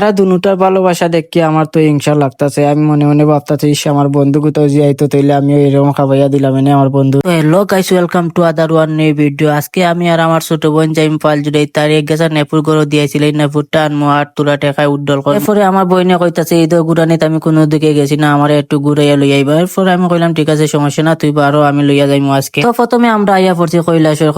তারা দুটার ভালোবাসা দেখি আমার তো হিংসা লাগতাছে। আমি মনে মনে ভাবতাছি আমার বন্ধু কোথাও যাইতো তাইলে আমিও এরকম খাবাইয়া দিলাম এনে আমার বন্ধু। Hello guys, welcome to other one knew video. আজকে আমি আর আমার ছোট বোন যাইম পালজুড়ে তার এক গেছে নেপুর গরু দিয়েছিল। এই নেপুরটা আনমো আর তোরা টেকায় উড্ডল করে। এরপরে আমার বইনে কইতাছে এই তো গুড়ানিতে আমি কোনো দিকে গেছি না, আমার একটু ঘুরাইয়া লই আইবা। এরপরে আমি কইলাম ঠিক আছে সমস্যা না, তুই পারো আমি লইয়া যাইমু আজকে। তো প্রথমে আমরা আইয়া পড়ছি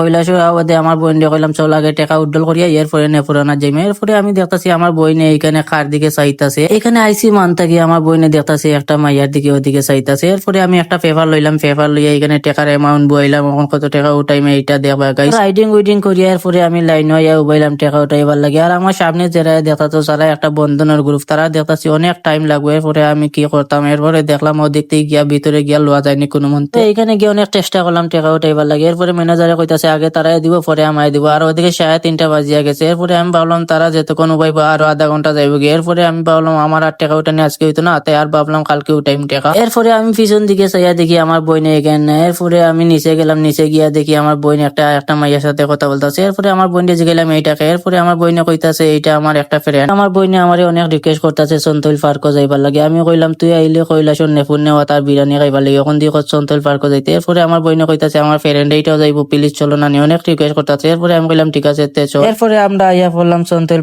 কৈলাসর আওয়াদে আমার বোন কইলাম চল আগে টেকা উড্ডল করিয়া এরপরে নেপুরানা যাইমু। এরপরে আমি দেখতাছি আমার বইনে এইখানে খার দিকে চাইতাছে। এখানে আইসি মানতা গিয়ে আমার বইনে দেখতাছে একটা মাইয়ার দিকে ওদিকে চাইতাছে। এরপরে আমি একটা পেপার লইলাম, পেপার লইয়া এখানে টেকার অ্যামাউন্ট বইলাম, এখন কত টাকা উঠাইমে এইটা দেখবা গাইস। রাইডিং উইডিং করিয়া এরপরে আমি লাইন হইয়া উবাইলাম টাকা উঠাইবার লাগে। আর আমার সামনে যারা দেখতাতো যারা একটা বন্ধনের গ্রুপ, তারা দেখতাছি অনেক টাইম লাগবে। এরপরে আমি কি করতাম, এরপরে দেখলাম ও দেখতে গিয়া ভিতরে গিয়া লওয়া যায়নি কোনো মন্ত্রে। এইখানে গিয়ে অনেক চেষ্টা করলাম টাকা উঠাইবার লাগে। এরপরে ম্যানেজারে কইতাছে আগে তারাই দিব পরে আমায় দিব। আর ওদিকে 3:30 বাজিয়া গেছে। এরপরে আমি ভাবলাম তারা যেতক্ষণ উবাইবা আরো আধা ঘন্টা যাইব গিয়ে। এরপরে আমি ভাবলাম আমার আর টাকা উঠানি আজকে হইতো না, তাই আর ভাবলাম কালকে উঠাইম টাকা। এরপরে আমি পিছন দিকে চাইয়া দেখি আমার বইনে এখানে। এরপরে আমি নিচে গেলাম, নিচে গিয়া দেখি আমার বইন একটা মাইয়ার সাথে কথা বলতেছে। এরপরে আমার বইনে জিগাইলাম এইটাকে। এরপরে আমার বইনে কইতাছে এইটা আমার একটা ফ্রেন্ড। আমার বইনে আমার অনেক রিকোয়েস্ট করতেছে সন্তোল পার্ক যাইবার লাগে। আমি কইলাম তুই আইলে কৈলাসর নেপুর নেওয়া তার বিরিয়ানি খাইবার লাগে, এখন দিয়ে সন্তোল পার্ক যাইতে। এরপরে আমার বইনে কইতাছে আমার ফ্রেন্ড এইটাও যাইবো, প্লিজ চলো না, অনেক রিকোয়েস্ট করতেছে। এরপরে আমি কইলাম ঠিক আছে তে চল। এরপরে আমরা আইয়া পড়লাম সন্তোল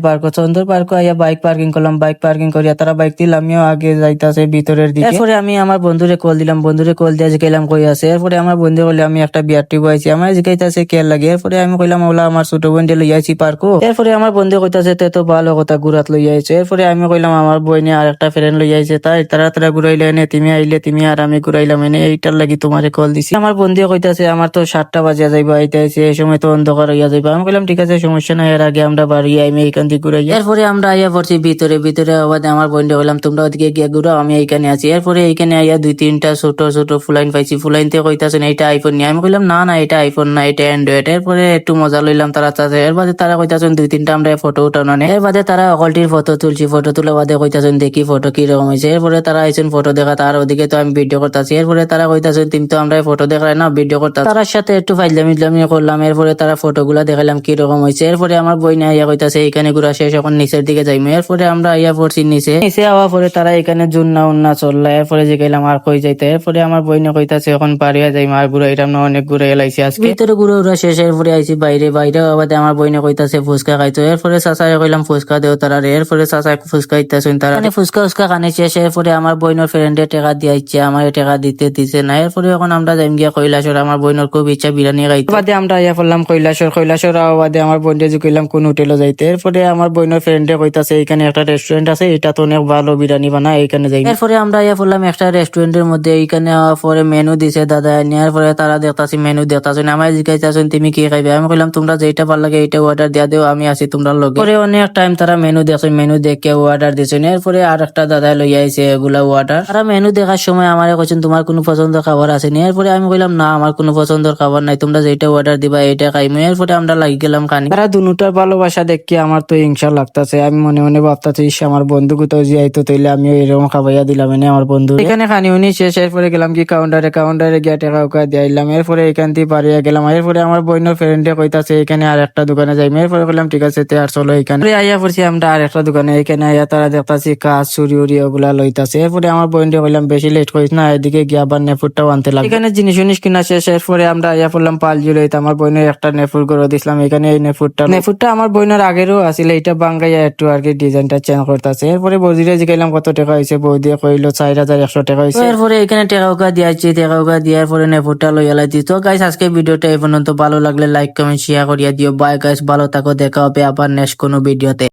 পার্ক আইয়া বাইক পার্কিং করলাম। বাইক পার্কিং করিয়া তারা বাইক দিল, আমিও আগে যাইতাছে ভিতরের দিকে। এরপরে আমি আমার বন্ধুরে কল দিলাম, বন্ধুরে কল দিয়ে জিগাইলাম কই আছে। এরপরে আমার বন্ধু বলে আমি একটা বিয়ার টিপ আইছি, আমার জিগাইতাছে কে লাগে। এরপরে আমি কইলাম ওলা আমার ছোট বোনকে লই আইছি পার্কও। এরপরে আমার বন্ধু কইতাছে তে তো ভালো কথা, ঘুরাত লই আইছে। এরপরে আমি কইলাম আমার বইনে আর একটা ফ্রেন্ড লই আইছে, তাই তারা ঘুরাইলে এনে তুমি আইলে তুমি আর আমি ঘুরাইলাম এনে, এইটার লাগি তোমারে কল দিছি। আমার বন্ধু কইতাছে আমার তো 7টা বাজিয়া যাইবা আইতাছে, এই সময় তো অন্ধকার হইয়া যাইবা। আমি কইলাম ঠিক আছে সমস্যা নাই, এর আগে আমরা বাড়ি আইমে এইখান থেকে ঘুরাই। এরপরে আমরা আইয়া পড়ছি ভিতরে আবার আমার বন্ধু বললাম তোমরা ওদিকে গিয়া ঘুরাও, আমি এইখানে আছি। এরপরে এইখানে আইয়া 2-3টা ছোট ফুলাইন পাইছি। ফুলাইনতে কইতাছেন এইটা আইফোন নিয়ে। আমি কইলাম না এটা আইফোন না, এটা অ্যান্ড্রয়েড। এরপরে একটু মজা লইলাম তারা চাচ্ছে। এর বাদে তারা কইতাছেন 2-3টা আমরা ফটো উঠানো নেই। এর বাদে তারা অকলটির ফটো তুলছি, ফটো তুলে বাদে কইতাছেন দেখি ফটো কিরকম হয়েছে। এরপরে তারা আইছেন ফটো দেখা, তার ওদিকে তো আমি ভিডিও করতেছি। এরপরে তারা কইতাছেন তুমি তো আমরা ফটো দেখাই না ভিডিও করতে। তার সাথে একটু ফাইজলামি করলাম। এরপরে তারা ফটোগুলা দেখালাম কিরকম হয়েছে। এরপরে আমার বই না আইয়া কইতাছে এইখানে ঘুরা শেষ, এখন নিচের দিকে যাইমু। এরপরে আমরা আইয়া পড়ছি নিচে হওয়া পরে তারা এখানে জুন্না উন্না চললা। এরপরে জিগাইলাম আর কই যাইতে। এরপরে আমার বই না কইতাছে এখন পারিয়া যাইমু, আর ঘুরাইলাম না, অনেক ঘুরে এলাইছি আজকে। ভিতরে ঘুরা শেষ। এরপরে আইছি বাইরে আবার আমার বই না কইতাছে ফুচকা খাইতো। এরপরে চাচারে কইলাম ফুচকা দেও তারা। এরপরে চাচা ফুচকা ইত্যাছেন তারা, ফুচকা খানে শেষ। এরপরে আমার বইনের ফ্রেন্ডে টাকা দিয়ে ইচ্ছে, আমার টাকা দিতে না। এরপরে এখন আমরা যাইম গিয়া কৈলাসর, আমার বইনের খুব ইচ্ছা বিরিয়ানি খাইতে। বাদে আমরা আইয়া পড়লাম কৈলাসর বাদে আমার বোনকে কইলাম কোন হোটেলে যাইতে। এরপরে আমার বইনের ফ্রেন্ডে কইতাছে এখানে একটা রেস্টুরেন্ট আছে, এটা তো অনেক ভালো বিরিয়ানি বানায়, এইখানে যাই। এরপরে আমরা আইয়া পড়লাম একটা রেস্টুরেন্টের মধ্যে। এইখানে পরে মেনু দিছে দাদা। নেওয়ার পরে তারা দেখতাছি মেনু দেখতাছেন, আমার জিজ্ঞাসাছেন তুমি কি খাইবে। আমি কইলাম তোমরা যেটা ভালো লাগে এইটা অর্ডার দিয়া দেও, আমি আছি তোমরা লগে। পরে অনেক টাইম তারা মেনু দেখছেন, মেনু দেখে অর্ডার দিয়েছেন। এরপরে আর একটা দাদা লই আইছে এগুলা অর্ডার। তারা মেনু দেখার সময় আমারে কইছেন তোমার কোনো পছন্দের খাবার আছে নি। এরপরে আমি কইলাম না আমার কোনো পছন্দের খাবার নাই, তোমরা যেটা অর্ডার দিবা এইটা খাইমু। এরপরে আমরা লাগি গেলাম খানি। তারা দুটার ভালোবাসা দেখি আমার তো হিংসা লাগতাছে। আমি মনে মনে ভাবতাছি আমার বন্ধু কোথাও যাইতো তাইলে আমিও এরকম খাবাইয়া দিলাম এনে আমার বন্ধু। এখানে খানি উনি শেষ। এরপরে গেলাম কি কাউন্টারে গিয়া টাকা উকা দিলাম। এরপরে এখান থেকে পারিয়া গেলাম। এরপরে আমার বোনের ফ্রেন্ডে কইতাছে এখানে আর একটা দোকানে যাই। এরপরে বললাম ঠিক আছে তে আর চলো এখানে। আইয়া পড়ছি আমরা আর একটা দোকানে। এখানে আইয়া তারা দেখতাছি কাজ চুরি উড়ি ওগুলা লইতাছে। এরপরে আমার বোনকে কইলাম বেশি লেট করিস না, এদিকে গিয়া আবার নেপুরটাও আনতে লাগবে। এখানে জিনিস কিনা শেষ। এরপরে আমরা আইয়া পড়লাম পালজুড়ে। আমার বোনের একটা নেপুর করে দিছিলাম। এখানে এই নেপুরটা আমার বোনের আগেরও আছিল, এইটা বাঙ্গাইয়া একটু আর কি ডিজাইনটা চেঞ্জ করতেছে। এরপরে বৌদিরে জিগাইলাম কত টাকা হয়েছে, বৌদি কইলো 4100 টাকা হয়েছে। এরপরে এখানে টাকা দিয়েছি, দেওয়ার পরে নেপুরটা লইয়া লাইছি। তো গাইস আজকে ভিডিওটা এই পর্যন্ত। ভালো লাগলে লাইক কমেন্ট শেয়ার করিয়া দিও। বাই গাইস, ভালো থাকো, দেখা হবে আবার নেক্সট কোনো ভিডিওতে।